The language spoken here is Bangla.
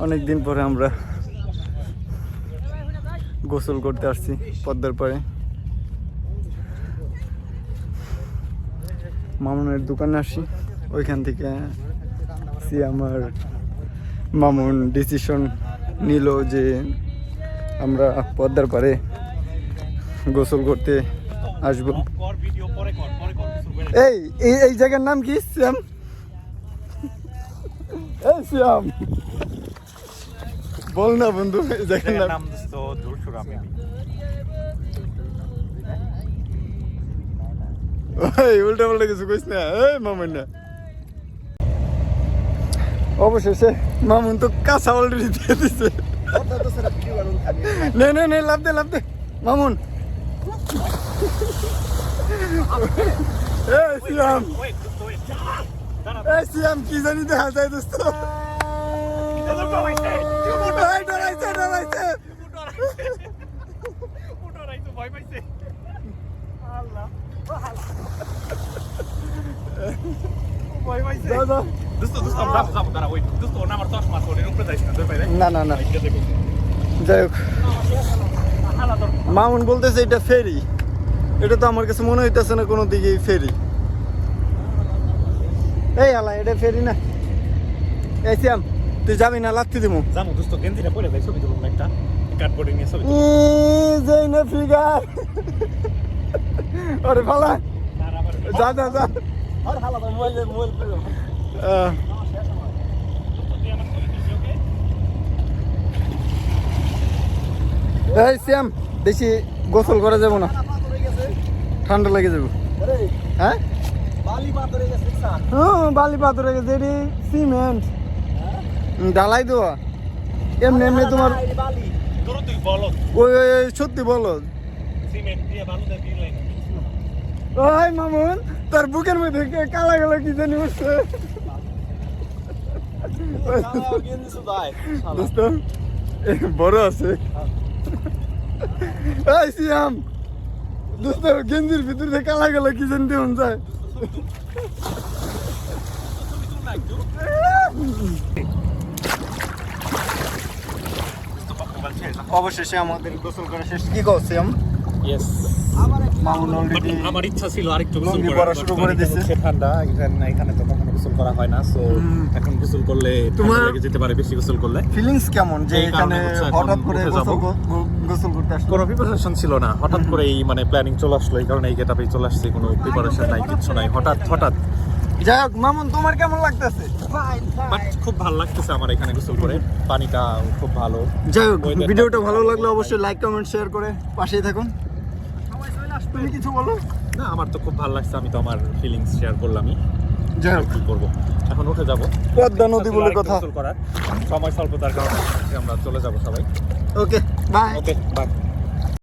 অনেক দিন পরে আমরা গোসল করতে আসছি পদ্মার পাড়ে। মামুনের দোকানে আসি, ওইখান থেকে আমার মামুন ডিসিশন নিল যে আমরা পদ্মার পাড়ে গোসল করতে আসবো। এই এই জায়গার নাম কি শ্যাম? এই শ্যাম বল না বন্ধু, এই জায়গার নাম উল্টা পাল্টা কিছু কইস না। এই মামুন না, অবশেষে মামুন তো কাঁচা অলরেডি দিয়ে দিছে। নে লাভ দে মামুন। সিয়াম কি জানি দেখা যায় দোস্ত। না যাই হোক, মামুন বলতেছে এটা ফেরি। এটা তো আমার কাছে মনে হইতেছে না কোনো দিকেই ফেরি। এই আলা এটা ফেরি না। এই শ্যাম তুই যাবি না? লাত্তি দিমু। যামু দোস্ত, গেঞ্জিটা পরে যাই, ছবি তুলুম একটা কার্ডবোর্ডে নিয়ে ছবি যাই না ফিগার। আরে ফালা যা আর হালা মোবাইল এই শ্যাম বেশি গোসল করা যাবো না, ঠান্ডা লেগে যাবো। হ্যাঁ বালি পাথর হয়ে গেছে। এটি সিমেন্ট ঢালাই দেওয়া। এমনি তোমার ওই সত্যি বলো। ওই মামুন তোর বুকের মধ্যে কালা কালা কি জানি উঠছে। বড় আছে। এই সিয়াম দোস্ত গেঞ্জির ভিতরে কালা কালা কি জানি দেন যায়। অবশেষে আমাদের গোসল করা শেষ। কি করছি মামুন অলরেডি আমার ইচ্ছা ছিল আরেকটু গোসল লুঙ্গি পরা শুরু করে দিয়েছে। ঠান্ডা এখানে তো কখনো গোসল করা হয় না, সো এখন গোসল করলে ঠান্ডা লেগে যেতে পারে বেশি গোসল করলে। ফিলিংস কেমন যে এখানে হঠাৎ করে গোসল করতে আসলো? কোনো প্রিপারেশন ছিল না, হঠাৎ করেই মানে প্ল্যানিং চলে আসলো, এই কারণে এই গেটআপেই চলে আসছে। কোনো প্রিপারেশন নাই, কিছু নাই, হঠাৎ। যাই হোক মামুন তোমার কেমন লাগতেছে? বাট খুব ভালো লাগতেছে আমার এখানে গোসল করে, পানিটা খুব ভালো। যাই হোক ভিডিওটা ভালো লাগলে অবশ্যই লাইক কমেন্ট শেয়ার করে পাশেই থাকুন। তুমি কিছু বলো? না আমার তো খুব ভালো লাগছে, আমি তো আমার ফিলিংস শেয়ার করলামই। যাই হোক কি করবো, এখন উঠে যাবো। পদ্মা নদী বলে কথা, গোসল করার সময় স্বল্পতার কারণে আমরা চলে যাবো সবাই। Okay bye. বাই।